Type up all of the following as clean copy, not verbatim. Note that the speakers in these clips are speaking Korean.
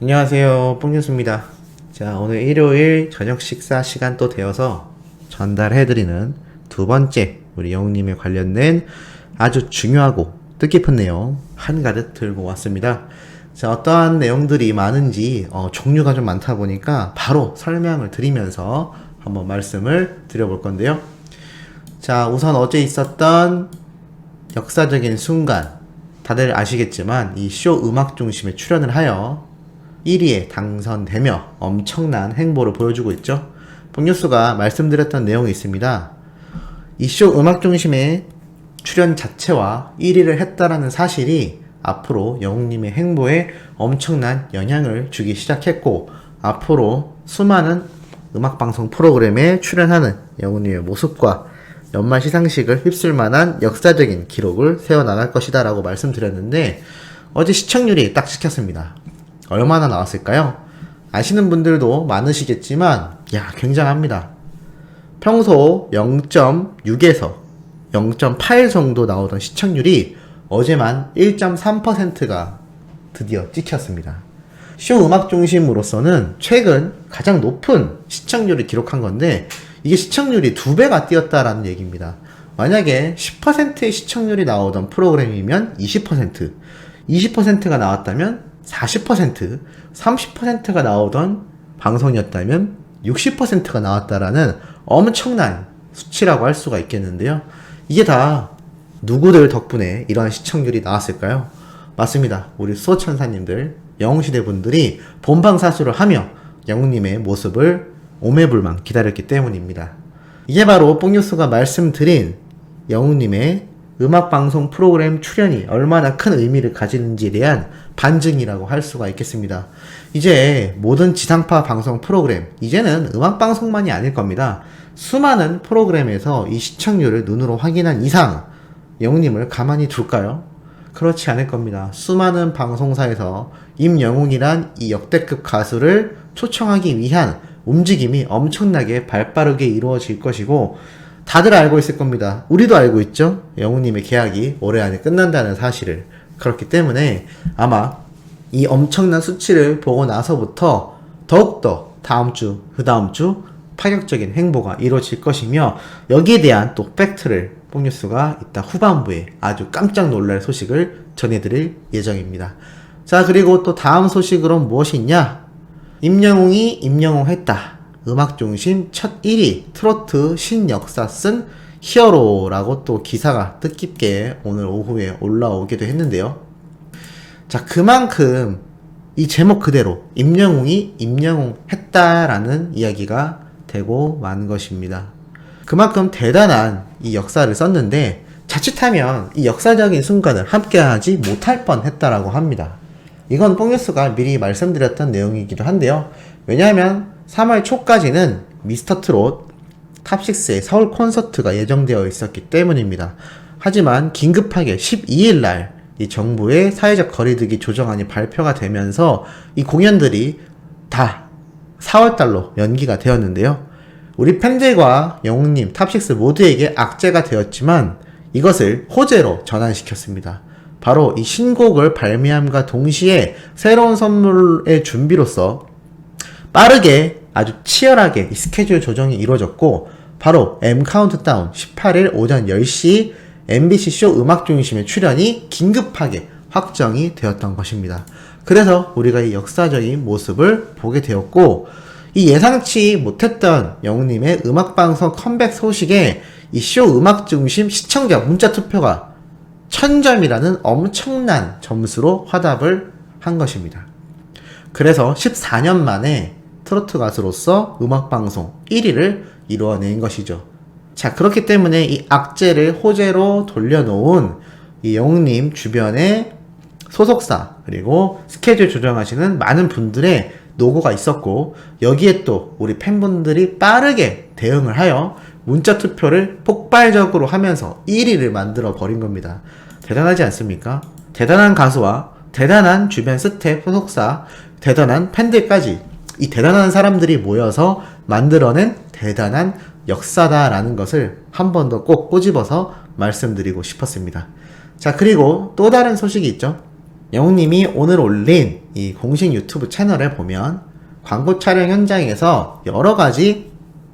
안녕하세요, 뽕뉴스입니다. 자, 오늘 일요일 저녁 식사 시간 또 되어서 전달해드리는 두 번째 우리 영웅님에 관련된 아주 중요하고 뜻깊은 내용 한가득 들고 왔습니다. 자, 어떠한 내용들이 많은지 종류가 좀 많다 보니까 바로 설명을 드리면서 한번 말씀을 드려볼 건데요. 자, 우선 어제 있었던 역사적인 순간, 다들 아시겠지만 이 쇼 음악 중심에 출연을 하여 1위에 당선되며 엄청난 행보를 보여주고 있죠. 뽕뉴스가 말씀드렸던 내용이 있습니다. 이 쇼 음악 중심의 출연 자체와 1위를 했다라는 사실이 앞으로 영웅님의 행보에 엄청난 영향을 주기 시작했고, 앞으로 수많은 음악방송 프로그램에 출연하는 영웅님의 모습과 연말 시상식을 휩쓸 만한 역사적인 기록을 세워나갈 것이다 라고 말씀드렸는데, 어제 시청률이 딱 찍혔습니다. 얼마나 나왔을까요? 아시는 분들도 많으시겠지만 굉장합니다. 평소 0.6에서 0.8 정도 나오던 시청률이 어제만 1.3%가 드디어 찍혔습니다. 쇼 음악 중심으로서는 최근 가장 높은 시청률을 기록한 건데, 이게 시청률이 2배가 뛰었다라는 얘기입니다. 만약에 10%의 시청률이 나오던 프로그램이면 20%, 20%가 나왔다면 40%, 30%가 나오던 방송이었다면 60%가 나왔다라는 엄청난 수치라고 할 수가 있겠는데요. 이게 다 누구들 덕분에 이러한 시청률이 나왔을까요? 맞습니다. 우리 수호천사님들, 영웅시대 분들이 본방사수를 하며 영웅님의 모습을 오매불망 기다렸기 때문입니다. 이게 바로 뽕뉴스가 말씀드린 영웅님의 음악방송 프로그램 출연이 얼마나 큰 의미를 가지는지에 대한 반증이라고 할 수가 있겠습니다. 이제 모든 지상파 방송 프로그램, 이제는 음악방송만이 아닐 겁니다. 수많은 프로그램에서 이 시청률을 눈으로 확인한 이상 영웅님을 가만히 둘까요? 그렇지 않을 겁니다. 수많은 방송사에서 임영웅이란 이 역대급 가수를 초청하기 위한 움직임이 엄청나게 발빠르게 이루어질 것이고, 다들 알고 있을 겁니다. 우리도 알고 있죠? 영웅님의 계약이 올해 안에 끝난다는 사실을. 그렇기 때문에 아마 이 엄청난 수치를 보고 나서부터 더욱더 다음 주, 그 다음 주 파격적인 행보가 이루어질 것이며, 여기에 대한 또 팩트를 뽕뉴스가 이따 후반부에 아주 깜짝 놀랄 소식을 전해드릴 예정입니다. 자, 그리고 또 다음 소식으로는 무엇이 있냐? 임영웅이 임영웅했다. 음악중심 첫 1위 트로트 신역사 쓴 히어로라고 또 기사가 뜻깊게 오늘 오후에 올라오기도 했는데요. 자, 그만큼 이 제목 그대로 임영웅이 임영웅했다라는 이야기가 되고 만 것입니다. 그만큼 대단한 이 역사를 썼는데, 자칫하면 이 역사적인 순간을 함께하지 못할 뻔했다라고 합니다. 이건 뽕뉴스가 미리 말씀드렸던 내용이기도 한데요. 왜냐하면 3월 초까지는 미스터트롯 탑6의 서울 콘서트가 예정되어 있었기 때문입니다. 하지만 긴급하게 12일날 이 정부의 사회적 거리두기 조정안이 발표가 되면서 이 공연들이 다 4월달로 연기가 되었는데요. 우리 팬들과 영웅님, 탑6 모두에게 악재가 되었지만 이것을 호재로 전환시켰습니다. 바로 이 신곡을 발매함과 동시에 새로운 선물의 준비로서 빠르게 아주 치열하게 이 스케줄 조정이 이루어졌고, 바로 M 카운트다운 18일 오전 10시 MBC 쇼 음악 중심의 출연이 긴급하게 확정이 되었던 것입니다. 그래서 우리가 이 역사적인 모습을 보게 되었고, 이 예상치 못했던 영웅님의 음악방송 컴백 소식에 이 쇼 음악 중심 시청자 문자 투표가 1000점이라는 엄청난 점수로 화답을 한 것입니다. 그래서 14년 만에 트로트 가수로서 음악방송 1위를 이루어낸 것이죠. 자, 그렇기 때문에 이 악재를 호재로 돌려놓은 이 영웅님 주변에 소속사, 그리고 스케줄 조정하시는 많은 분들의 노고가 있었고, 여기에 또 우리 팬분들이 빠르게 대응을 하여 문자 투표를 폭발적으로 하면서 1위를 만들어 버린 겁니다. 대단하지 않습니까? 대단한 가수와 대단한 주변 스태프, 소속사, 대단한 팬들까지, 이 대단한 사람들이 모여서 만들어낸 대단한 역사다라는 것을 한 번 더 꼭 꼬집어서 말씀드리고 싶었습니다. 자, 그리고 또 다른 소식이 있죠. 영웅님이 오늘 올린 이 공식 유튜브 채널에 보면 광고 촬영 현장에서 여러가지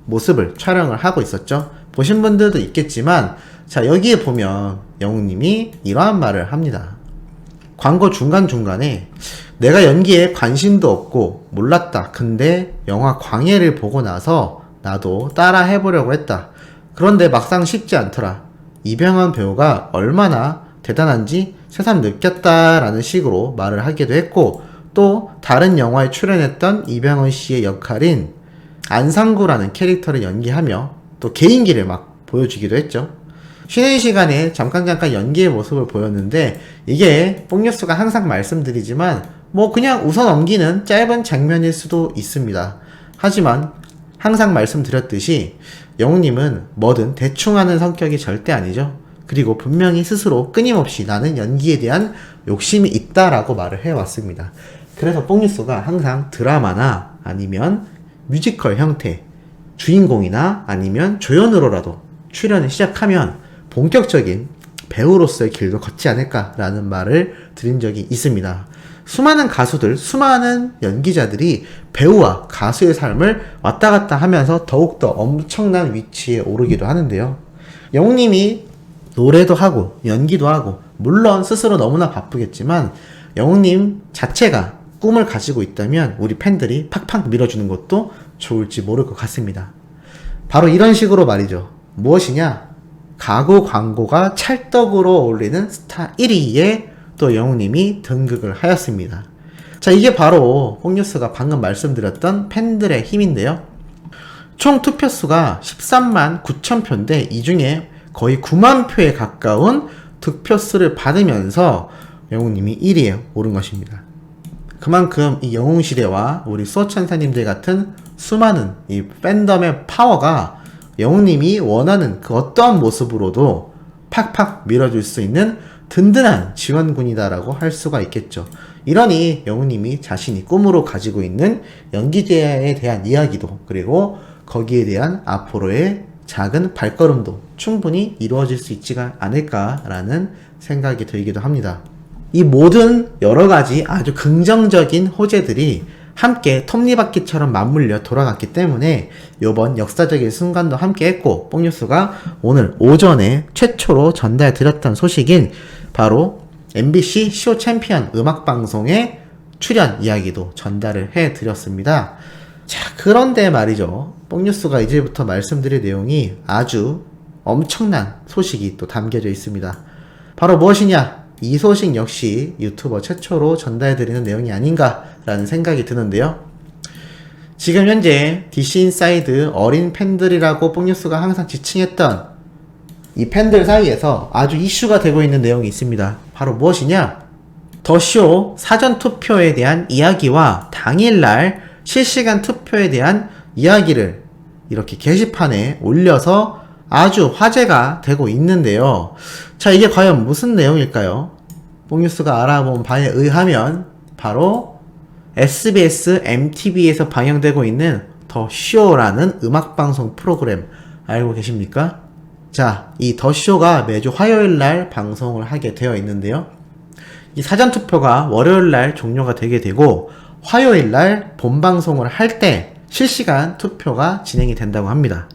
모습을 촬영을 하고 있었죠. 보신 분들도 있겠지만, 자, 여기에 보면 영웅님이 이러한 말을 합니다. 광고 중간중간에 내가 연기에 관심도 없고 몰랐다. 근데 영화 광해를 보고 나서 나도 따라 해보려고 했다. 그런데 막상 쉽지 않더라. 이병헌 배우가 얼마나 대단한지 새삼 느꼈다라는 식으로 말을 하기도 했고, 또 다른 영화에 출연했던 이병헌 씨의 역할인 안상구라는 캐릭터를 연기하며 또 개인기를 막 보여주기도 했죠. 쉬는 시간에 잠깐 연기의 모습을 보였는데, 이게 뽕뉴스가 항상 말씀드리지만 뭐 그냥 웃어 넘기는 짧은 장면일 수도 있습니다. 하지만 항상 말씀드렸듯이 영웅님은 뭐든 대충 하는 성격이 절대 아니죠. 그리고 분명히 스스로 끊임없이 나는 연기에 대한 욕심이 있다라고 말을 해왔습니다. 그래서 뽕뉴스가 항상 드라마나 아니면 뮤지컬 형태, 주인공이나 아니면 조연으로라도 출연을 시작하면 본격적인 배우로서의 길도 걷지 않을까라는 말을 드린 적이 있습니다. 수많은 가수들, 수많은 연기자들이 배우와 가수의 삶을 왔다 갔다 하면서 더욱더 엄청난 위치에 오르기도 하는데요. 영웅님이 노래도 하고 연기도 하고, 물론 스스로 너무나 바쁘겠지만 영웅님 자체가 꿈을 가지고 있다면 우리 팬들이 팍팍 밀어주는 것도 좋을지 모를 것 같습니다. 바로 이런 식으로 말이죠. 무엇이냐? 가구 광고가 찰떡으로 어울리는 스타 1위에 또 영웅님이 등극을 하였습니다. 자, 이게 바로 뽕뉴스가 방금 말씀드렸던 팬들의 힘인데요. 총 투표수가 13만 9천 표인데 이 중에 거의 9만 표에 가까운 득표수를 받으면서 영웅님이 1위에 오른 것입니다. 그만큼 이 영웅시대와 우리 수호천사님들 같은 수많은 이 팬덤의 파워가 영웅님이 원하는 그 어떠한 모습으로도 팍팍 밀어줄 수 있는 든든한 지원군이다라고 할 수가 있겠죠. 이러니 영웅님이 자신이 꿈으로 가지고 있는 연기계에 대한 이야기도, 그리고 거기에 대한 앞으로의 작은 발걸음도 충분히 이루어질 수 있지가 않을까라는 생각이 들기도 합니다. 이 모든 여러가지 아주 긍정적인 호재들이 함께 톱니바퀴처럼 맞물려 돌아갔기 때문에 이번 역사적인 순간도 함께 했고, 뽕뉴스가 오늘 오전에 최초로 전달드렸던 소식인 바로 MBC 쇼 챔피언 음악방송의 출연 이야기도 전달을 해드렸습니다. 자, 그런데 말이죠. 뽕뉴스가 이제부터 말씀드릴 내용이 아주 엄청난 소식이 또 담겨져 있습니다. 바로 무엇이냐? 이 소식 역시 유튜버 최초로 전달해드리는 내용이 아닌가라는 생각이 드는데요. 지금 현재 DC인사이드 어린 팬들이라고 뽕뉴스가 항상 지칭했던 이 팬들 사이에서 아주 이슈가 되고 있는 내용이 있습니다. 바로 무엇이냐? 더쇼 사전 투표에 대한 이야기와 당일날 실시간 투표에 대한 이야기를 이렇게 게시판에 올려서 아주 화제가 되고 있는데요. 자, 이게 과연 무슨 내용일까요? 뽕뉴스가 알아본 바에 의하면 바로 SBS MTV에서 방영되고 있는 더 쇼라는 음악방송 프로그램 알고 계십니까? 자, 이 더 쇼가 매주 화요일날 방송을 하게 되어 있는데요. 이 사전투표가 월요일날 종료가 되게 되고 화요일날 본방송을 할 때 실시간 투표가 진행이 된다고 합니다.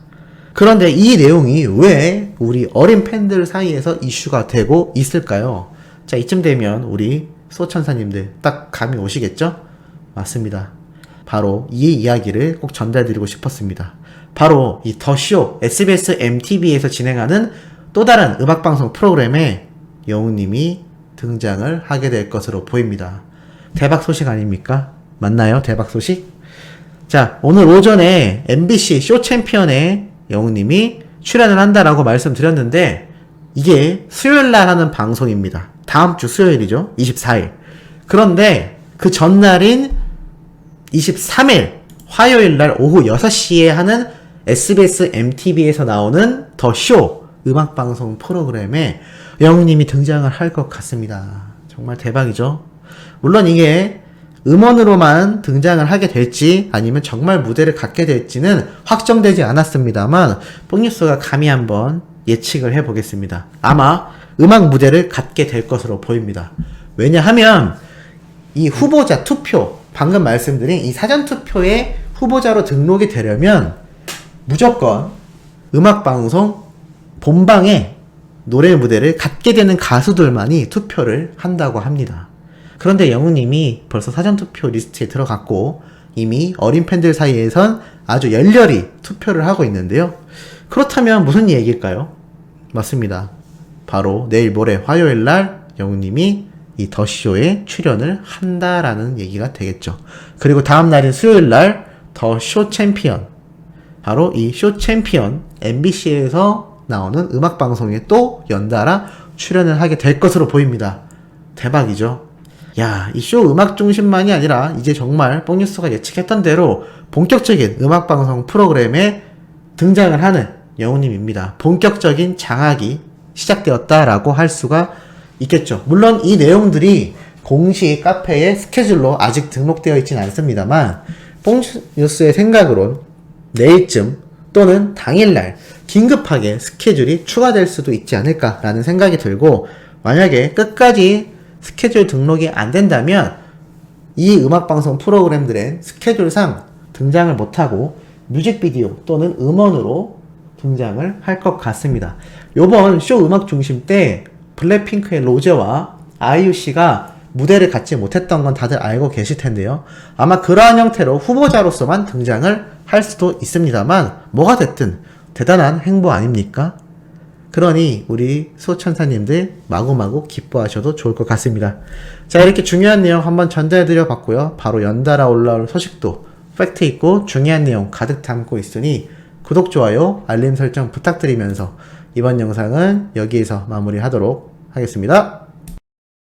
그런데 이 내용이 왜 우리 어린 팬들 사이에서 이슈가 되고 있을까요? 자, 이쯤 되면 우리 수호천사님들 딱 감이 오시겠죠? 맞습니다. 바로 이 이야기를 꼭 전달드리고 싶었습니다. 바로 이 더쇼 SBS MTV에서 진행하는 또 다른 음악방송 프로그램에 영웅님이 등장을 하게 될 것으로 보입니다. 대박 소식 아닙니까? 맞나요? 대박 소식? 자, 오늘 오전에 MBC 쇼 챔피언에 영웅님이 출연을 한다라고 말씀드렸는데 이게 수요일날 하는 방송입니다. 다음 주 수요일이죠. 24일. 그런데 그 전날인 23일 화요일날 오후 6시에 하는 SBS MTV에서 나오는 더 쇼 음악방송 프로그램에 영웅님이 등장을 할 것 같습니다. 정말 대박이죠. 물론 이게 음원으로만 등장을 하게 될지 아니면 정말 무대를 갖게 될지는 확정되지 않았습니다만 뽕뉴스가 감히 한번 예측을 해보겠습니다. 아마 음악 무대를 갖게 될 것으로 보입니다. 왜냐하면 이 후보자 투표, 방금 말씀드린 이 사전투표에 후보자로 등록이 되려면 무조건 음악방송 본방에 노래 무대를 갖게 되는 가수들만이 투표를 한다고 합니다. 그런데 영웅님이 벌써 사전투표 리스트에 들어갔고 이미 어린 팬들 사이에선 아주 열렬히 투표를 하고 있는데요. 그렇다면 무슨 얘기일까요? 맞습니다. 바로 내일 모레 화요일날 영웅님이 이 더쇼에 출연을 한다라는 얘기가 되겠죠. 그리고 다음 날인 수요일날 더 쇼 챔피언, 바로 이 쇼 챔피언 MBC에서 나오는 음악방송에 또 연달아 출연을 하게 될 것으로 보입니다. 대박이죠. 야, 이 쇼 음악 중심만이 아니라 이제 정말 뽕뉴스가 예측했던 대로 본격적인 음악방송 프로그램에 등장을 하는 영웅님입니다. 본격적인 장악이 시작되었다라고 할 수가 있겠죠. 물론 이 내용들이 공식 카페의 스케줄로 아직 등록되어 있지는 않습니다만 뽕뉴스의 생각으론 내일쯤 또는 당일날 긴급하게 스케줄이 추가될 수도 있지 않을까라는 생각이 들고, 만약에 끝까지 스케줄 등록이 안 된다면 이 음악방송 프로그램들은 스케줄상 등장을 못하고 뮤직비디오 또는 음원으로 등장을 할 것 같습니다. 요번 쇼 음악 중심 때 블랙핑크의 로제와 아이유씨가 무대를 갖지 못했던 건 다들 알고 계실 텐데요. 아마 그러한 형태로 후보자로서만 등장을 할 수도 있습니다만 뭐가 됐든 대단한 행보 아닙니까? 그러니 우리 수호천사님들 마구마구 기뻐하셔도 좋을 것 같습니다. 자, 이렇게 중요한 내용 한번 전달해드려 봤고요. 바로 연달아 올라올 소식도 팩트 있고 중요한 내용 가득 담고 있으니 구독, 좋아요, 알림 설정 부탁드리면서 이번 영상은 여기에서 마무리하도록 하겠습니다.